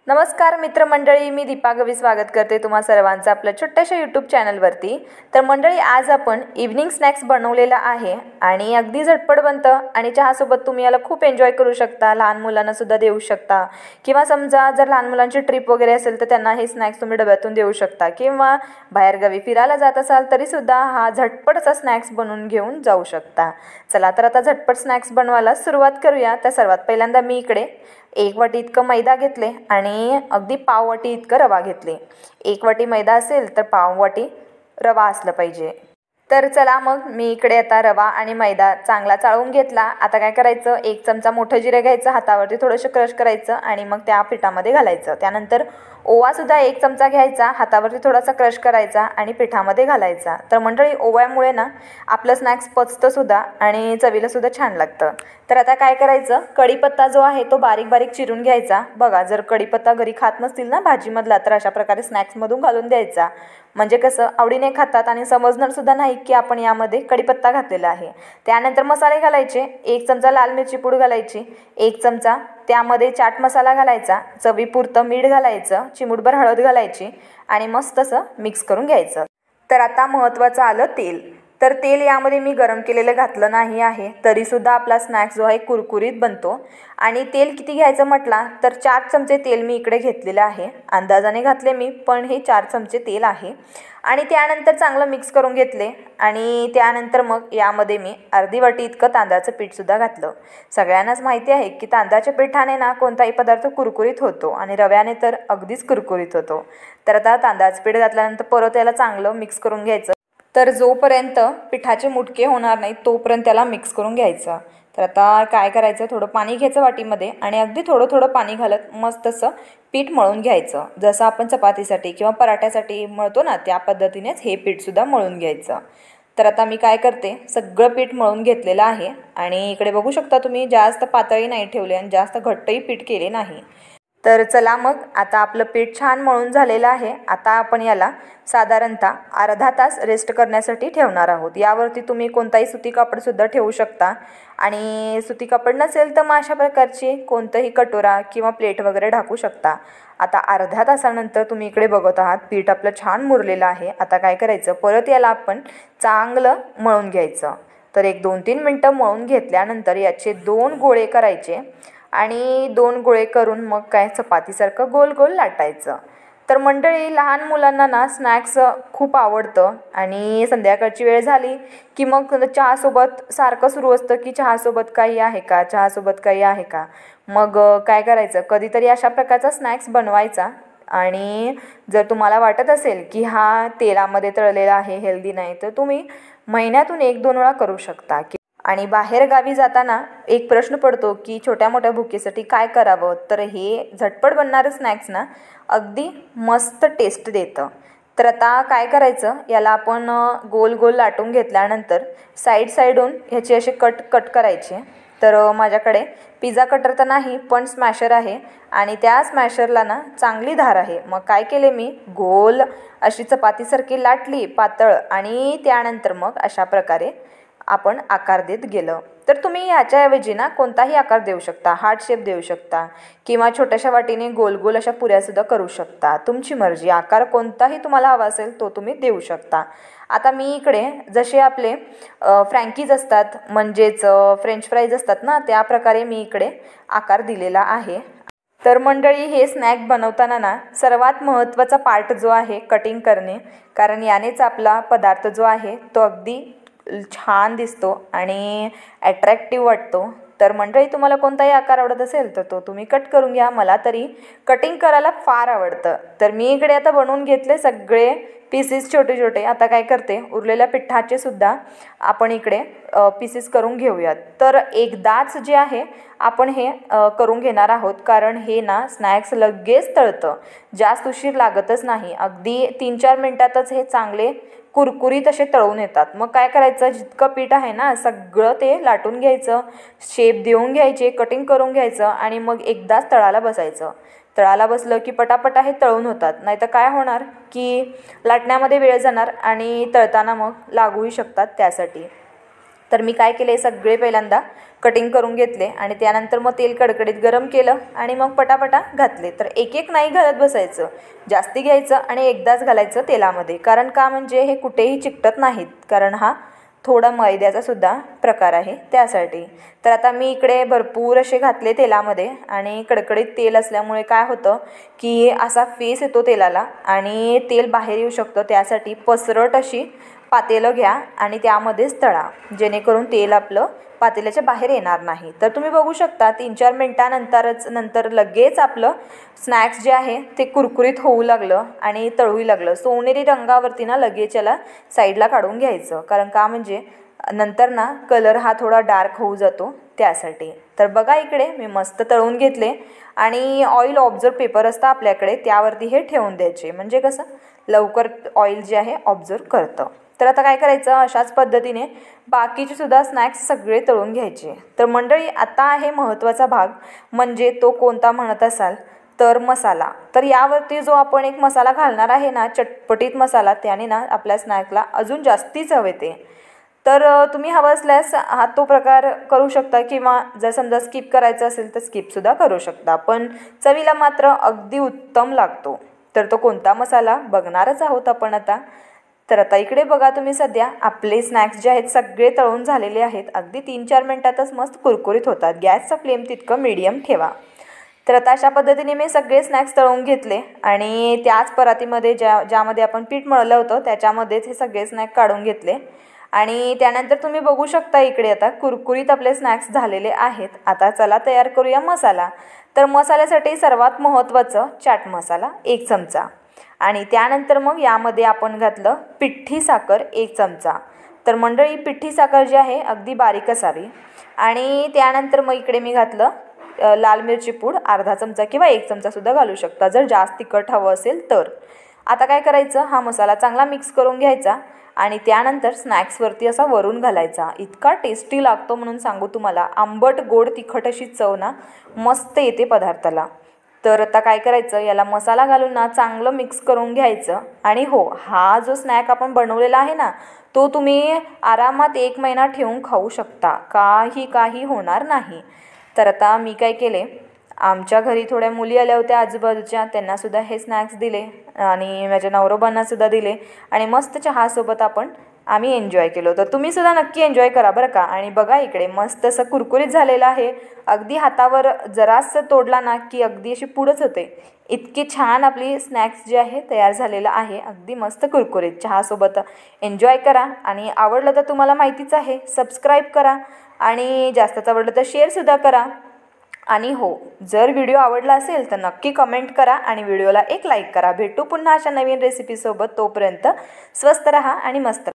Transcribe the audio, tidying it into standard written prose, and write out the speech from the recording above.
नमस्कार मित्रमंडळी, मी दीपा गवी स्वागत करते तुम्हा सर्वांचं आपल्या छोट्याशा यूट्यूब चॅनलवरती। तर मंडळी, आज आपण इव्हनिंग स्नॅक्स बनवलेला आहे आणि अगदी झटपट बनतं आणि चहासोबत तुम्ही याला खूप एन्जॉय करू शकता, लहान मुलांना सुद्धा देऊ शकता किंवा समजा जर लहान मुलांची ट्रिप वगैरे असेल तर त्यांना हे स्नॅक्स तुम्ही डब्यातून देऊ शकता किंवा बाहेरगावी फिरायला जात असाल तरीसुद्धा हा झटपटचा स्नॅक्स बनवून घेऊन जाऊ शकता। चला तर आता झटपट स्नॅक्स बनवायला सुरुवात करूया। तर सर्वात पहिल्यांदा मी इकडे 1 वाटी इतकं मैदा घेतले आणि अगदी पाव वाटी इतकं रवा घेतले। 1 वाटी मैदा असेल तर पाव वाटी रवा असलं पाहिजे। तर चला मग मी इकडे आता रवा आणि मैदा चांगला चाळून घेतला। आता काय करायचं, 1 चमचा मोठं जिरे घ्यायचं, हातावरती थोडंसं क्रश करायचं आणि मग त्या पिठामध्ये घालायचं। त्यानंतर ओवासुद्धा 1 चमचा घ्यायचा, हातावरती थोडासा क्रश करायचा आणि पिठामध्ये घालायचा। तर मंडळी, ओव्यामुळे ना आपलं स्नॅक्स पचतंसुद्धा आणि चवीलासुद्धा छान लागतं। तर आता काय करायचं, कढीपत्ता जो आहे तो बारीक बारीक चिरून घ्यायचा। बघा, जर कढीपत्ता घरी खात नसतील ना भाजीमधला तर अशा प्रकारे स्नॅक्समधून घालून द्यायचा, म्हणजे कसं आवडीने खातात आणि समजणारसुद्धा नाही की आपण यामध्ये कढीपत्ता घातलेला आहे। त्यानंतर मसाले घालायचे, 1 चमचा लाल मिरची पूड घालायची, 1 चमचा त्यामध्ये चाट मसाला घालायचा, चवीपुरतं मीठ घालायचं, चिमूटभर हळद घालायची आणि मस्त असं मिक्स करून घ्यायचं। तर आता महत्त्वाचं आलं तेल। तर तेल यामध्ये मी गरम केलेलं घातलं नाही आहे, तरीसुद्धा आपला स्नॅक्स जो आहे कुरकुरीत बनतो। आणि तेल किती घ्यायचं म्हटला तर 4 चमचे तेल मी इकडे घेतलेलं आहे, अंदाजाने घातले मी, पण हे 4 चमचे तेल आहे। आणि त्यानंतर चांगलं मिक्स करून घेतले आणि त्यानंतर मग यामध्ये मी अर्धी वाटी इतकं तांदळाचं पीठसुद्धा घातलं। सगळ्यांनाच माहिती आहे की तांदळाच्या पिठाने ना कोणताही पदार्थ कुरकुरीत होतो आणि रव्याने तर अगदीच कुरकुरीत होतो। तर आता तांदळाचं पीठ घातल्यानंतर परत याला चांगलं मिक्स करून घ्यायचं। तर जोपर्यंत पिठाचे मुटके होणार नाहीत तोपर्यंत त्याला मिक्स करून घ्यायचं। तर आता काय करायचं, थोडं पाणी घ्यायचं वाटीमध्ये आणि अगदी थोडं थोडं पाणी घालत मस्त असं पीठ मळून घ्यायचं। जसं आपण चपातीसाठी किंवा पराठ्यासाठी मळतो ना त्या पद्धतीनेच हे पीठसुद्धा मळून घ्यायचं। तर आता मी काय करते, सगळं पीठ मळून घेतलेलं आहे आणि इकडे बघू शकता तुम्ही, जास्त पातळी नाही ठेवले आणि जास्त घट्टही पीठ केले नाही। तर चला मग, आता आपलं पीठ छान मळून झालेलं आहे। आता आपण याला साधारणतः अर्धा तास रेस्ट करण्यासाठी ठेवणार आहोत। यावरती तुम्ही कोणताही सुती कापडसुद्धा ठेवू शकता आणि सुती कापड नसेल तर मग अशा प्रकारची कोणतंही कटोरा किंवा प्लेट वगैरे ढाकू शकता। आता अर्ध्या तासानंतर तुम्ही इकडे बघत आहात पीठ आपलं छान मुरलेलं आहे। आता काय करायचं, परत याला आपण चांगलं मळून घ्यायचं। तर 1-2-3 मिनटं मळून घेतल्यानंतर याचे 2 गोळे करायचे आणि 2 गोळे करून मग काय चपातीसारखं गोल गोल लाटायचं। तर मंडळी, लहान मुलांना ना स्नॅक्स खूप आवडतं आणि संध्याकाळची वेळ झाली की मग चहासोबत सारखं सुरू असतं की चहासोबत काही आहे का, चहासोबत काही आहे का। मग काय करायचं, कधीतरी अशा प्रकारचा स्नॅक्स बनवायचा आणि जर तुम्हाला वाटत असेल की हा तेलामध्ये तळलेला आहे, हेल्दी नाही, तर तुम्ही महिन्यातून 1-2 वेळा करू शकता। आणि बाहेर गावी जाताना एक प्रश्न पडतो की छोट्या मोठ्या भुकेसाठी काय करावं, तर हे झटपट बनणारं स्नॅक्स ना अगदी मस्त टेस्ट देतं। तर आता काय करायचं, याला आपण गोल गोल लाटून घेतल्यानंतर साईडहून ह्याचे असे कट करायचे। तर माझ्याकडे पिझ्झा कटर तर नाही पण स्मॅशर आहे आणि त्या स्मॅशरला ना चांगली धार आहे। मग काय केले, मी गोल अशी चपातीसारखी लाटली पातळ आणि त्यानंतर मग अशा प्रकारे आपण आकार देत गेलं। तर तुम्ही याच्याऐवजी ना कोणताही आकार देऊ शकता, हार्ट शेप देऊ शकता किंवा छोट्याशा वाटीने गोल गोल अशा पुऱ्यासुद्धा करू शकता, तुमची मर्जी। आकार कोणताही तुम्हाला हवा असेल तो तुम्ही देऊ शकता। आता मी इकडे जसे आपले फ्रँकीज असतात, म्हणजेच फ्रेंच फ्राईज असतात ना, त्या प्रकारे मी इकडे आकार दिलेला आहे। तर मंडळी, हे स्नॅक बनवताना ना सर्वात महत्त्वाचा पार्ट जो आहे कटिंग करणे, कारण यानेच आपला पदार्थ जो आहे तो अगदी छान दिसतो आणि ॲट्रॅक्टिव्ह वाटतो। तर मंडळी, तुम्हाला कोणताही आकार आवडत असेल तर तो तुम्ही कट करून घ्या। मला तरी कटिंग करायला फार आवडतं। तर मी इकडे आता बनवून घेतले सगळे पीसेस छोटे छोटे। आता काय करते, उरलेल्या पिठाचे सुद्धा आपण इकडे पीसेस करून घेऊयात। तर एकदाच जे आहे आपण हे करून घेणार आहोत, कारण हे ना स्नॅक्स लगेच तळतं, जास्त उशीर लागतच नाही, अगदी 3-4 मिनटातच हे चांगले कुरकुरीत असे तळून येतात। मग काय करायचं, जितकं पीठ आहे ना सगळं ते लाटून घ्यायचं, शेप देऊन घ्यायचे, कटिंग करून घ्यायचं आणि मग एकदाच तळाला बसायचं। तळाला बसलं की पटापटा हे तळून होतात, नाही तर काय होणार की लाटण्यामध्ये वेळ जाणार आणि तळताना मग लागूही शकतात त्यासाठी। तर मी काय केले, सगळे पहिल्यांदा कटिंग करून घेतले आणि त्यानंतर मग तेल कडकडीत गरम केलं आणि मग पटापटा घातले. तर एक एक नाही घालत बसायचं, जास्ती घ्यायचं आणि एकदाच घालायचं तेलामध्ये. कारण का, म्हणजे हे कुठेही चिकटत नाहीत, कारण हा थोडा मैद्याचा सुद्धा प्रकार आहे त्यासाठी. तर आता मी इकडे भरपूर असे घातले तेलामध्ये आणि कडकडीत तेल असल्यामुळे काय होतं की असा फेस येतो तेलाला आणि तेल बाहेर येऊ शकतं. त्यासाठी पसरट अशी पातेलं घ्या आणि त्यामध्येच तळा, जेणेकरून तेल आपलं पातेल्याच्या बाहेर येणार नाही. तर तुम्ही बघू शकता 3-4 मिनटानंतर लगेच आपलं स्नॅक्स जे आहे ते कुरकुरीत होऊ लागलं आणि तळूही लागलं. सोनेरी रंगावरती ना लगेच याला साईडला काढून घ्यायचं, कारण का, म्हणजे नंतर ना कलर हा थोडा डार्क होऊ जातो त्यासाठी. तर बघा इकडे मी मस्त तळून घेतले आणि ऑइल ऑब्झर्व पेपर असतं आपल्याकडे, त्यावरती हे ठेवून द्यायचे, म्हणजे कसं लवकर ऑइल जे आहे ऑब्झर्व करतं. तर आता काय करायचं, अशाच पद्धतीने बाकीचे सुद्धा स्नॅक्स सगळे तळून घ्यायचे. तर मंडळी आता आहे महत्त्वाचा भाग, म्हणजे तो कोणता म्हणत असाल तर मसाला. तर यावरती जो आपण एक मसाला घालणार आहे ना, चटपटीत मसाला, त्याने ना आपल्या स्नॅकला अजून जास्ती चव येते. तर तुम्ही हवं असल्यास हा तो प्रकार करू शकता किंवा जर समजा स्किप करायचं असेल तर स्किपसुद्धा करू शकता, पण चवीला मात्र अगदी उत्तम लागतो. तर तो कोणता मसाला बघणारच आहोत आपण आता. तर आता इकडे बघा तुम्ही, सध्या आपले स्नॅक्स जे आहेत सगळे तळून झालेले आहेत. अगदी 3-4 मिनटातच मस्त कुरकुरीत होतात. गॅसचा फ्लेम तितकं मीडियम ठेवा. तर आता अशा पद्धतीने मी सगळे स्नॅक्स तळून घेतले आणि त्याच परातीमध्ये ज्यामध्ये आपण पीठ मळलं होतं त्याच्यामध्येच हे सगळे स्नॅक काढून घेतले आणि त्यानंतर तुम्ही बघू शकता इकडे आता कुरकुरीत आपले स्नॅक्स झालेले आहेत. आता चला तयार करूया मसाला. तर मसाल्यासाठी सर्वात महत्त्वाचं चाट मसाला 1 चमचा आणि त्यानंतर मग यामध्ये आपण घातलं पिठी साखर 1 चमचा. तर मंडळी पिठी साखर जी आहे अगदी बारीक असावी. आणि त्यानंतर मग इकडे मी घातलं लाल मिरची पूड अर्धा चमचा किंवा 1 चमचासुद्धा घालू शकता जर जास्त तिखट हवं असेल तर. आता काय करायचं, हा मसाला चांगला मिक्स करून घ्यायचा आणि त्यानंतर स्नॅक्सवरती असा वरून घालायचा. इतका टेस्टी लागतो म्हणून सांगू तुम्हाला, आंबट गोड तिखट अशी चव ना मस्त येते पदार्थाला. तर आता काय करायचं, याला मसाला घालून ना चांगलं मिक्स करून घ्यायचं. आणि हो, हा जो स्नॅक आपण बनवलेला आहे ना तो तुम्ही आरामात 1 महिना ठेवून खाऊ शकता, काही होणार नाही. तर आता मी काय केले, आमच्या घरी थोड्या मुली आल्या होत्या आजूबाजूच्या, त्यांनासुद्धा हे स्नॅक्स दिले आणि माझ्या नवरोबांनासुद्धा दिले आणि मस्त चहासोबत आम्ही एन्जॉय केलं. तर तुम्हीसुद्धा नक्की एन्जॉय करा बरं का. आणि बघा इकडे मस्त असं कुरकुरीत झालेलं आहे. अगदी हातावर जरासं तोडला ना की अगदी अशी पुडच होते. इतकी छान आपली स्नॅक्स जे आहे तयार झालेलं आहे, अगदी मस्त कुरकुरीत. चहासोबत एन्जॉय करा आणि आवडलं तर तुम्हाला माहितीच आहे सबस्क्राईब करा आणि जास्तच आवडलं तर शेअरसुद्धा करा. आणि हो, जर व्हिडिओ आवडला असेल तर नक्की कमेंट करा आणि व्हिडिओला एक लाईक करा. भेटू पुन्हा अशा नवीन रेसिपीसोबत. तोपर्यंत स्वस्त रहा आणि मस्त रहा.